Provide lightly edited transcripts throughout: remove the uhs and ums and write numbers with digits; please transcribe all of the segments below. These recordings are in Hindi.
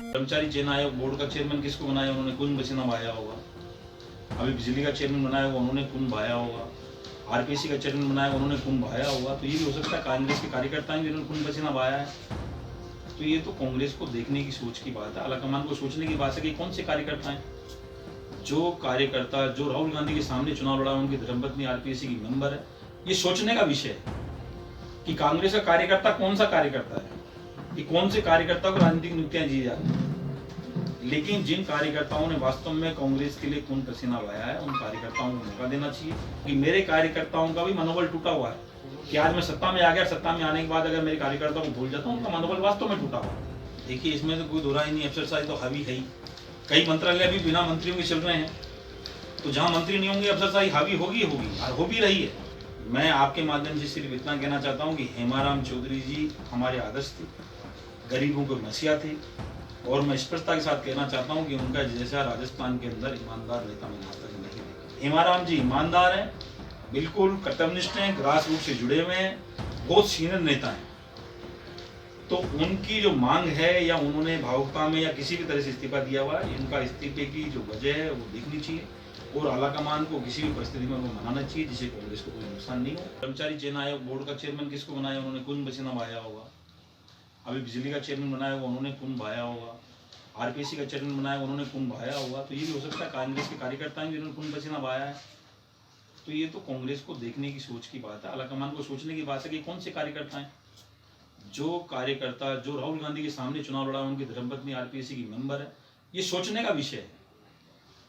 कर्मचारी चयन आयोग बोर्ड का चेयरमैन किसको बनाया, उन्होंने खून पसीना बहाया होगा। अभी बिजली का चेयरमैन बनाया होगा, उन्होंने खून बहाया होगा। आरपीसी का चेयरमैन बनाया होगा, उन्होंने खून बहाया होगा। तो ये भी हो सकता है कांग्रेस के कार्यकर्ता हैं जिन्होंने खून पसीना बहाया है। तो ये तो कांग्रेस को देखने की सोच की बात है, आलाकमान को सोचने की बात है कि कौन से कार्यकर्ता हैं। जो कार्यकर्ता जो राहुल गांधी के सामने चुनाव लड़ा, उनकी धर्मपत्नी आरपीसी की मेंबर है। ये सोचने का विषय है कि कांग्रेस का कार्यकर्ता कौन सा कार्यकर्ता है, कि कौन से कार्यकर्ता को राजनीतिक नियुक्तियां दी जाती है। लेकिन जिन कार्यकर्ताओं ने वास्तव में कांग्रेस के लिए खून पसीना बहाया है, उन कार्यकर्ताओं को मौका देना चाहिए कि मेरे कार्यकर्ताओं का भी मनोबल टूटा हुआ है कि आज मैं सत्ता में आ गया, सत्ता में आने के बाद अगर मेरे कार्यकर्ताओं को भूल जाता हूं, उनका मनोबल वास्तव में टूटा हुआ है। देखिए, इसमें तो कोई दो राय नहीं, अफसरशाही तो हावी है ही। कई मंत्रालय भी बिना मंत्रियों के चल रहे हैं, तो जहां मंत्री नहीं होंगे अफसरशाही हावी होगी और हो भी रही है। मैं आपके माध्यम से सिर्फ इतना कहना चाहता हूं कि हेमाराम चौधरी जी हमारे आदर्श थे, गरीबों के मसीहा थे, और मैं स्पष्टता के साथ कहना चाहता हूं कि उनका जैसा राजस्थान के अंदर ईमानदार नेता मैंने आज तक नहीं देखा। हेमाराम जी ईमानदार हैं, बिल्कुल कर्तव्यनिष्ठ हैं, ग्रास रूट से जुड़े हुए हैं, बहुत सीनियर नेता हैं। तो उनकी जो मांग है, या उन्होंने भावुकता में या किसी भी तरह से इस्तीफा दिया हुआ है, इनका इस्तीफे की जो वजह है वो देखनी चाहिए, और आलाकमान को किसी भी परिस्थिति में उनको मनाना चाहिए जिससे कांग्रेस को कोई नुकसान नहीं हो। कर्मचारी चयन आयोग बोर्ड का चेयरमैन किसको बनाया, उन्होंने खून पसीना बहाया होगा। अभी बिजली का चेयरमैन बनाया होगा, उन्होंने खून बहाया होगा। आरपीसी का चेयरमैन बनाया, उन्होंने खून बहाया होगा। तो ये भी हो सकता है कांग्रेस के कार्यकर्ता हैं जिन्होंने खून पसीना बहाया है। तो ये तो कांग्रेस को देखने की सोच की बात है, आलाकमान को सोचने की बात है कि कौन से कार्यकर्ता हैं। जो कार्यकर्ता जो राहुल गांधी के सामने चुनाव लड़ा, उनकी धर्मपत्नी आरपीसी की मेंबर है। ये सोचने का विषय है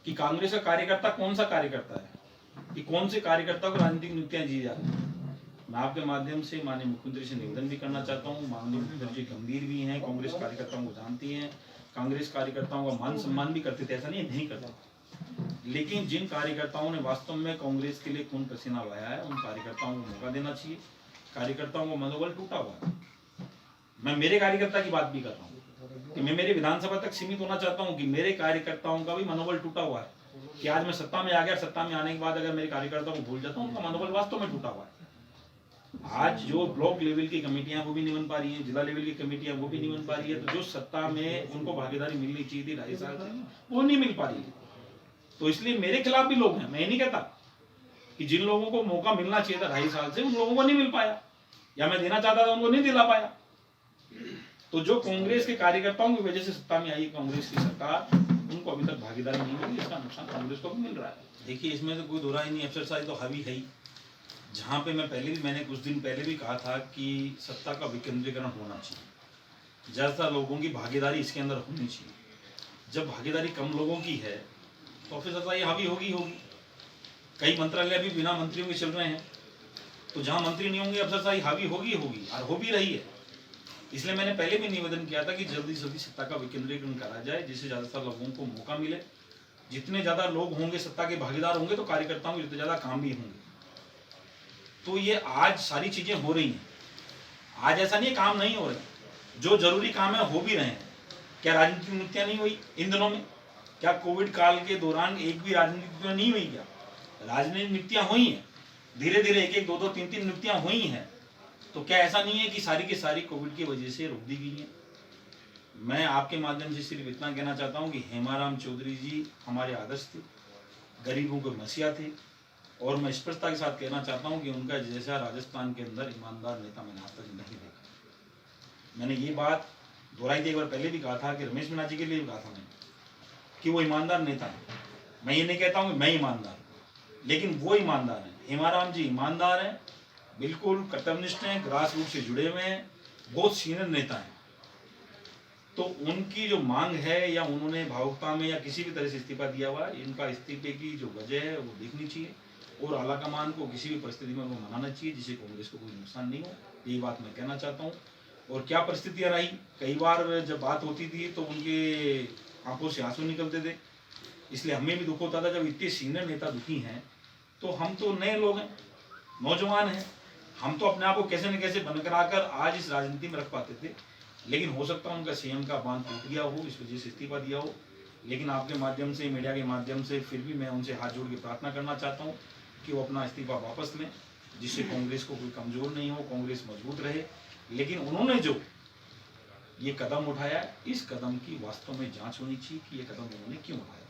कि कांग्रेस का कार्यकर्ता कौन सा कार्यकर्ता है, कि कौन से कार्यकर्ता को राजनीतिक नियुक्तियां दी जाती है। मैं आपके माध्यम से माननीय मुख्यमंत्री से निवेदन भी करना चाहता हूँ। माननीय मुख्यमंत्री गंभीर भी हैं, कांग्रेस कार्यकर्ताओं को जानती हैं, कांग्रेस कार्यकर्ताओं का मान सम्मान भी करते थे, ऐसा नहीं करते। लेकिन जिन कार्यकर्ताओं ने वास्तव में कांग्रेस के लिए खून पसीना बहाया है, उन कार्यकर्ताओं को मौका देना चाहिए। कार्यकर्ताओं का मनोबल टूटा हुआ है। मैं मेरे कार्यकर्ता की बात भी कर रहा हूँ कि मैं मेरे विधानसभा तक सीमित होना चाहता हूँ कि मेरे कार्यकर्ताओं का भी मनोबल टूटा हुआ है कि आज मैं सत्ता में आ गया, सत्ता में आने के बाद अगर मेरे कार्यकर्ताओं को भूल जाता हूँ, उनका मनोबल वास्तव में टूटा हुआ है। आज जो ब्लॉक लेवल की कमेटियां वो भी नहीं बन पा रही हैं, जिला लेवल की कमेटियां वो भी नहीं बन पा रही है। तो जो सत्ता में उनको भागीदारी मिलनी चाहिए थी 2.5 साल से, वो नहीं मिल पा रही है। तो इसलिए मेरे खिलाफ भी लोग हैं। मैं नहीं कहता कि जिन लोगों को मौका मिलना चाहिए था 2.5 साल से, उन लोगों को नहीं मिल पाया, या मैं देना चाहता था उनको नहीं दिला पाया। तो जो कांग्रेस के कार्यकर्ताओं की वजह से सत्ता में आई कांग्रेस की सरकार, उनको अभी तक भागीदारी नहीं मिली, इसका नुकसान कांग्रेस को भी मिल रहा है। देखिए, इसमें तो कोई दो राय नहीं, अफसरशाही तो हावी है ही। जहाँ पे मैंने कुछ दिन पहले भी कहा था कि सत्ता का विकेंद्रीकरण होना चाहिए, ज़्यादातर लोगों की भागीदारी इसके अंदर होनी चाहिए। जब भागीदारी कम लोगों की है तो अफसरशाही हावी होगी। कई मंत्रालय भी बिना मंत्रियों के चल रहे हैं, तो जहाँ मंत्री नहीं होंगे अफसरशाही हावी होगी और हो भी रही है। इसलिए मैंने पहले भी निवेदन किया था कि जल्दी से जल्दी सत्ता का विकेंद्रीकरण करा जाए, जिससे ज़्यादातर लोगों को मौका मिले। जितने ज़्यादा लोग होंगे सत्ता के भागीदार होंगे, तो कार्यकर्ताओं के जितने ज़्यादा काम भी होंगे। तो ये आज सारी चीजें हो रही हैं। आज ऐसा नहीं काम नहीं हो रहे, जो जरूरी काम है हो भी रहे हैं। क्या राजनीतिक नियुक्तियां नहीं हुई इन दिनों में? क्या कोविड काल के दौरान एक भी राजनीतिक नियुक्तियां नहीं हुई? क्या राजनीतिक नियुक्तियां हुई हैं? धीरे धीरे एक 2 3 नियुक्तियां हुई हैं। तो क्या ऐसा नहीं है कि सारी की सारी कोविड की वजह से रोक दी गई है? मैं आपके माध्यम से सिर्फ इतना कहना चाहता हूँ कि हेमाराम चौधरी जी हमारे आदर्श थे, गरीबों के मसीहा थे, और मैं स्पष्टता के साथ कहना चाहता हूं कि उनका जैसा राजस्थान के अंदर ईमानदार नेता मैंने आज तक नहीं देखा। मैंने ये बात दोहराई थी, एक बार पहले भी कहा था कि रमेश मीणा जी के लिए भी कहा था मैंने कि वो ईमानदार नेता है। मैं ये नहीं कहता हूं कि मैं ईमानदार हूं, लेकिन वो ईमानदार है। हेमाराम जी ईमानदार हैं, बिल्कुल कर्तव्यनिष्ठ हैं, ग्रास रूट से जुड़े हुए हैं, बहुत सीनियर नेता हैं। तो उनकी जो मांग है, या उन्होंने भावुकता में या किसी भी तरह से इस्तीफा दिया हुआ है, इनका इस्तीफे की जो वजह है वो देखनी चाहिए, और आलाकमान को किसी भी परिस्थिति में उनको मनाना चाहिए जिससे कांग्रेस को कोई नुकसान नहीं हो। यही बात मैं कहना चाहता हूँ। और क्या परिस्थितियाँ रही, कई बार जब बात होती थी तो उनके आंखों से आंसू निकलते थे। इसलिए हमें भी दुख होता था जब इतने सीनियर नेता दुखी हैं। तो हम तो नए लोग हैं, नौजवान हैं, हम तो अपने आप को कैसे न कैसे बनकर आकर आज इस राजनीति में रख पाते थे। लेकिन हो सकता है उनका सीएम का बांध टूट गया हो, इस वजह से इस्तीफा दिया हो। लेकिन आपके माध्यम से, मीडिया के माध्यम से फिर भी मैं उनसे हाथ जोड़ के प्रार्थना करना चाहता हूँ कि वो अपना इस्तीफा वापस लें, जिससे कांग्रेस को कोई कमजोर नहीं हो, कांग्रेस मजबूत रहे। लेकिन उन्होंने जो ये कदम उठाया, इस कदम की वास्तव में जांच होनी चाहिए कि ये कदम उन्होंने क्यों उठाया।